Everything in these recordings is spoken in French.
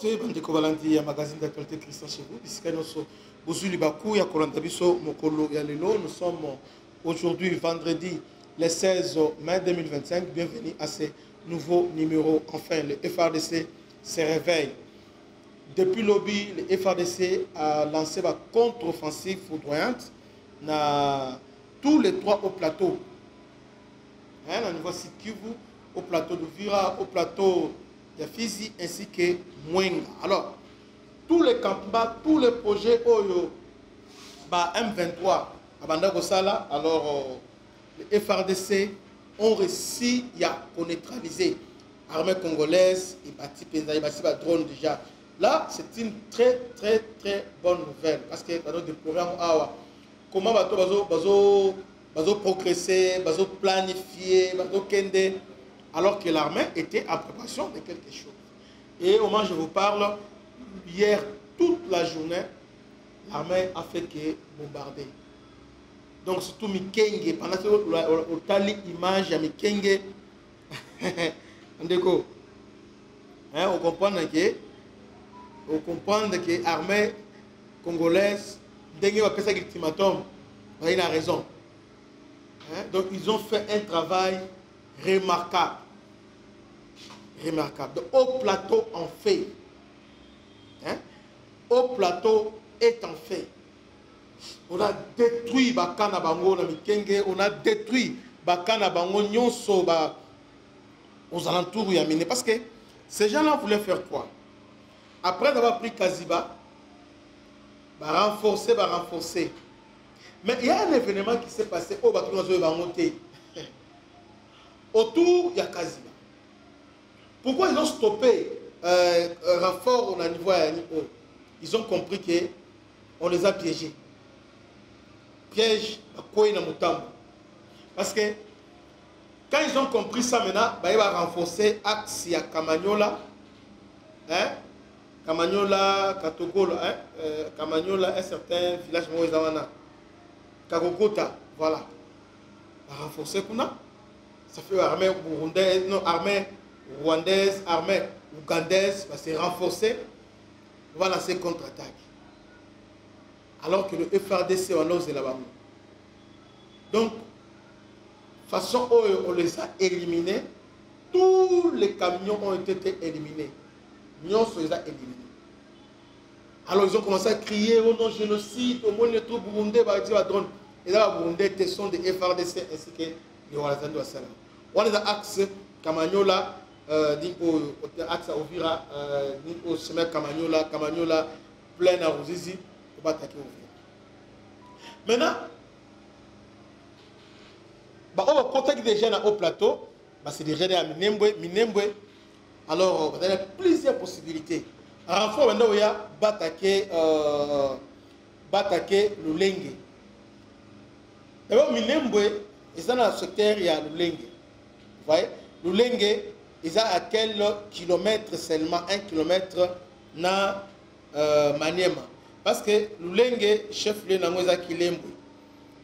Santé, Bandeko Valandi, magazine d'actualité Christian chez vous. Ici, nous sommes Bozuli Bakou, Yakolantabiso, Mokolo Yalelo. Nous sommes aujourd'hui, vendredi, le 16 mai 2025. Bienvenue à ce nouveau numéro. Enfin, le FRDC se réveille. Depuis lobby, le FRDC a lancé ma contre-offensive foudroyante dans tous les trois hauts plateaux. Au niveau Sud-Kivu, au plateau de Vira, au plateau de Fizi ainsi que Mwenga. Alors, tous les campements, tous les projets Oyo, M23, alors les FRDC ont réussi à neutraliser l'armée congolaise et bâti drone déjà. Là, c'est une très bonne nouvelle parce que dans notre programme, comment va progresser, va planifier, va kende, alors que l'armée était en préparation de quelque chose. Et au moment où je vous parle, hier, toute la journée, l'armée a fait que bombarder. Donc, surtout Mikenge, pendant que vous avez l'image de Mikenge, on comprend que l'armée congolaise, dès qu'il y a un ultimatum, il a raison. Donc, ils ont fait un travail remarquable. Remarquable. De haut plateau en fait. Haut plateau est en fait. On a détruit Bakana Bango, on a détruit Bakana Bango, Nyonso, aux alentours Yamine. Parce que ces gens-là voulaient faire quoi? Après d'avoir pris Kaziba, renforcer. Mais il y a un événement qui s'est passé au Batou va monter. Autour, il y a Kaziba. Pourquoi ils ont stoppé renfort au niveau Yannico? Ils ont compris qu'on les a piégés. Piège à Koué Mutambo. Parce que quand ils ont compris ça maintenant, ils vont renforcer l'axe à Kamanyola. Kamanyola, Katogola, Kamanyola, un certain village Moïsawana. Kagokota, voilà. Renforcer Kuna. Ça fait armée burundaise, non, armée rwandaise, armée ougandaise, va se renforcer, va lancer contre-attaque. Alors que le FRDC en ose là-bas. Donc, façon on les a éliminés, tous les camions ont été éliminés. Nous on les a éliminés. Alors ils ont commencé à crier au nom génocide, au moins les troupes burundais, et là, burundais sont des FRDC ainsi que les Rwandais. On les a axés, Kamanyola, axe à Ovira, au chemin Kamanyola, plein à Rouzizi, pour attaquer Ovira. Maintenant, on va contacter des jeunes au plateau, c'est des jeunes à Minembwe. Alors, il y a plusieurs possibilités. Renfort, maintenant, il y a Batake Lulenge. D'abord, Minembwe, ils sont dans le secteur, il y a Lulenge. Vous voyez, Lulenge, ils sont à quel kilomètre seulement? 1 kilomètre dans Maniema. Parce que Lulenge, chef-lieu, il y a Kilembwe.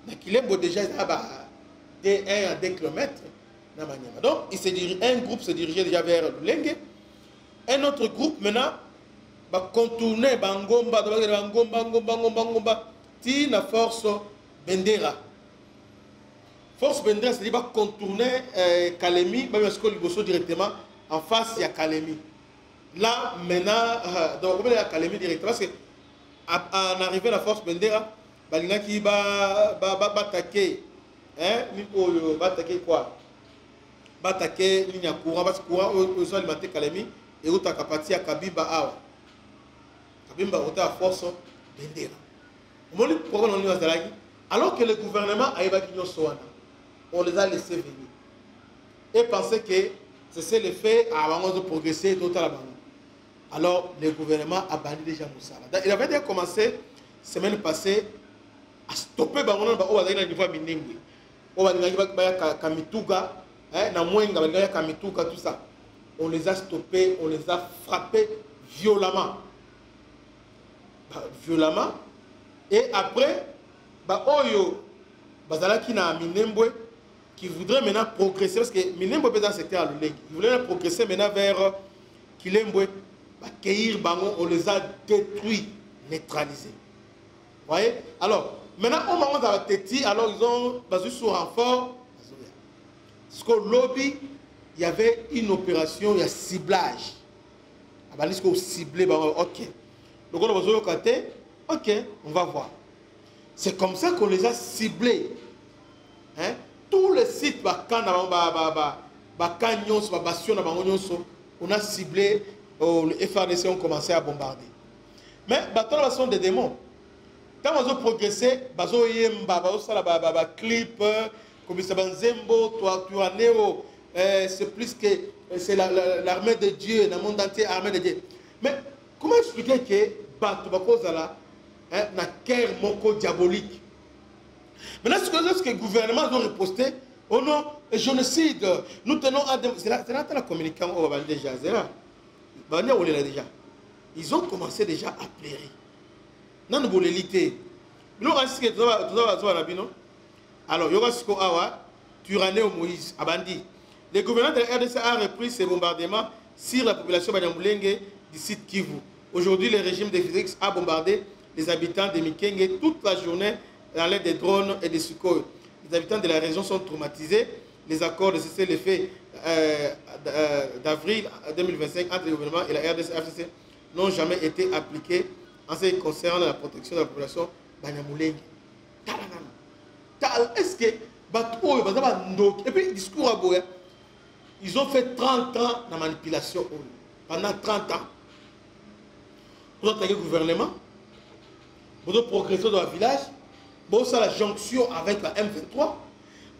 Dans Kilembwe, déjà, il y a de 1 à 2 kilomètres dans Maniema. Donc, un groupe se dirigeait déjà vers Lulenge. Un autre groupe, maintenant, va contourner Bangomba, la force Bendera. Force Bendera, c'est-à-dire va contourner Kalemi, directement en face, il y a Kalemi. Là, maintenant, donc il y a Kalemi directement, parce qu'en arrivant à la force Bendera, il va attaquer. Va attaquer quoi? Va attaquer ligne courant, parce que courant, ils ont alimenté Kalemi, et où tu as parti à Kabimba Awa. Kabimba a force Bendera. Alors que le gouvernement a évacué Soana, on les a laissés venir. Et pensaient que c'est le fait avant de progresser d'autres là-bas. Alors le gouvernement a banni déjà Moussala. Il avait déjà commencé, semaine passée, à stopper Bangonan au niveau Minengwe. Au niveau Kamituga, Namwenga, Kamituga, tout ça. On les a stoppés, on les a frappés violemment. Violemment. Et après, Oyo, Bazalaki na Minembwe, qui voudrait maintenant progresser, parce que Minembwe est dans le secteur à Lulenge. Il voulait progresser maintenant vers Kilembwe. accueillir Bango, on les a détruits, neutralisés. Vous voyez? Alors, maintenant, au moment de la Téti, alors ils ont basé sur renfort. Parce qu'au lobby, il y avait une opération, il y a ciblage. Ils ont ciblé, ok. Donc on a besoin de côté, ok, on va voir. C'est comme ça qu'on les a ciblés. Hein? Tous les sites, on a ciblé, les FARDC ont commencé à bombarder. Mais ils sont des démons. Quand ils ont progressé, ils ont un clip, comme ça, c'est plus que c'est l'armée de Dieu, dans le monde entier, l'armée de Dieu. Mais comment expliquer que Batoubakosala a une guerre diabolique? Maintenant, ce que le gouvernement doit riposter, oh non, génocide, nous tenons à... C'est là la communication, on va déjà, c'est là. Déjà. Ils ont commencé déjà à pleurer. Non, nous l'élité. Nous, alors, il y aura ce qu'on a, Turané au Moïse, Abandi. Le gouvernement de la RDC a repris ses bombardements sur la population Banyamulenge du site Kivu. Aujourd'hui, le régime de Félix a bombardé les habitants de Mikenge toute la journée dans l'aide des drones et des Sukhoi. Les habitants de la région sont traumatisés. Les accords de cessez-le-feu d'avril 2025 entre le gouvernement et la RDC-FCC n'ont jamais été appliqués en ce qui concerne la protection de la population Banyamulenge. Est-ce que... Et puis, discours à Boya, ils ont fait 30 ans de manipulation. Pendant 30 ans. Vous avez le gouvernement, vous avez progressé dans le village, vous avez la jonction avec la M23,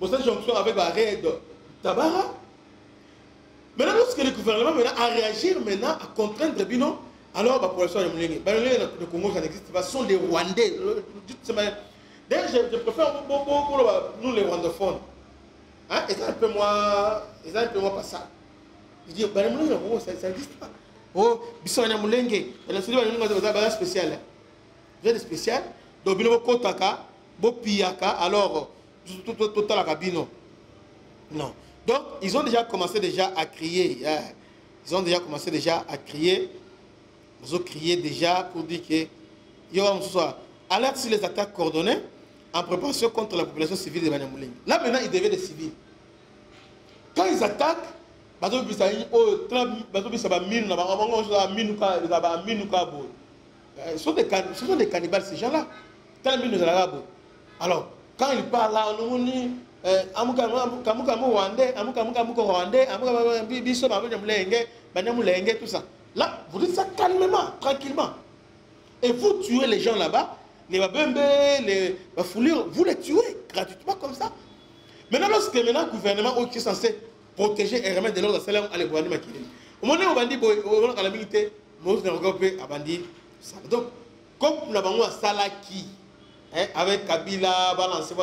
vous avez la jonction avec la raid Tabara. Maintenant, lorsque le gouvernement a réagi maintenant à contraindre Bino, alors la population de Moulingue, le Congo, ça n'existe pas, ce sont les Rwandais. D'ailleurs, je préfère beaucoup nous les rwandophones. Hein? Ils ont un peu moins pas ça. Je dis, ça n'existe pas. Oh, Bissona Moulenge, elle a spécial. Vous êtes spécial. Donc, Bino Kotaka, Bopiaka, alors, tout la cabine. Non. Donc, ils ont déjà commencé à crier. Ils ont déjà commencé à crier. Ils ont crié déjà pour dire que il y aura alerte sur les attaques coordonnées en préparation contre la population civile de Banyamulenge. Là, maintenant, ils devaient des civils. Quand ils attaquent, ce sont des cannibales, ces gens-là. Alors, quand ils parlent là, on dit tout ça. Là, vous dites ça calmement, tranquillement. Et vous tuez les gens là-bas, les babembe, les foulures, vous les tuez gratuitement comme ça. Maintenant, lorsque le gouvernement qui est censé protéger et remettre de l'ordre à celle à l'éboignement qui est. Au moment où on dit que la calamité, nous avons regardé à Bandi. Donc, comme nous avons un Salaki, avec Kabila, balancé,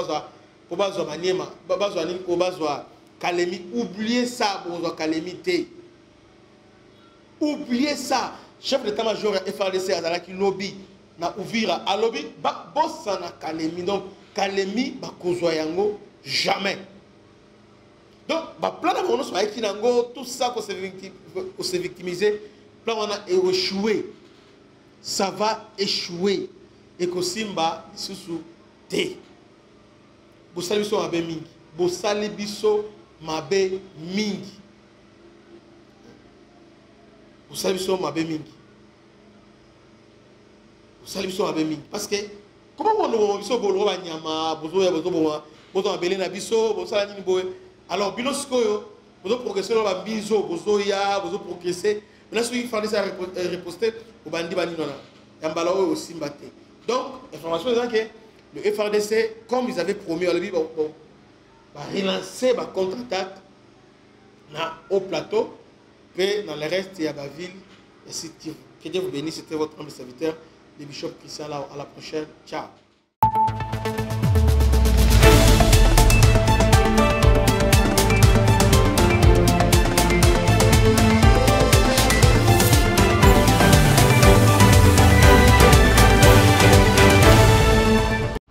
pour bazoa Maniema, bazoa Kalemi, oubliez ça, bazoa calamité. Oubliez ça. Chef d'état-major FARDC à Zalaki lobby na ouvira à lobby ba bossa na Kalemi. Donc Kalemi ba kozoyango jamais. Donc ba plan na mono so aiki nango tout ça qu'on s'est victimisé, plan on a échoué. Ça va échouer et que Simba susu te. Bosali biso mabe mingi. Bosali biso mabe mingi. Vous savez, ils sont mabe mingi. Vous savez, ils sont mabe mingi. Parce que, comment on a bolo nyama, bozo abele na biso, bozo la boy. Alors, bilosko yo, bozo progresser dans biso, bozo ya, bozo progresser. Maintenant, il fallait ça riposter au bandi bani nona. Yambala aussi mbaté. Donc, information disant que le FARDC, comme ils avaient promis, on va relancer ma contre-attaque au plateau. Et dans le reste, il y a la ville et c'est Kivu. Que Dieu vous bénisse. C'était votre humble serviteur, le Bishop Christian. À la prochaine. Ciao.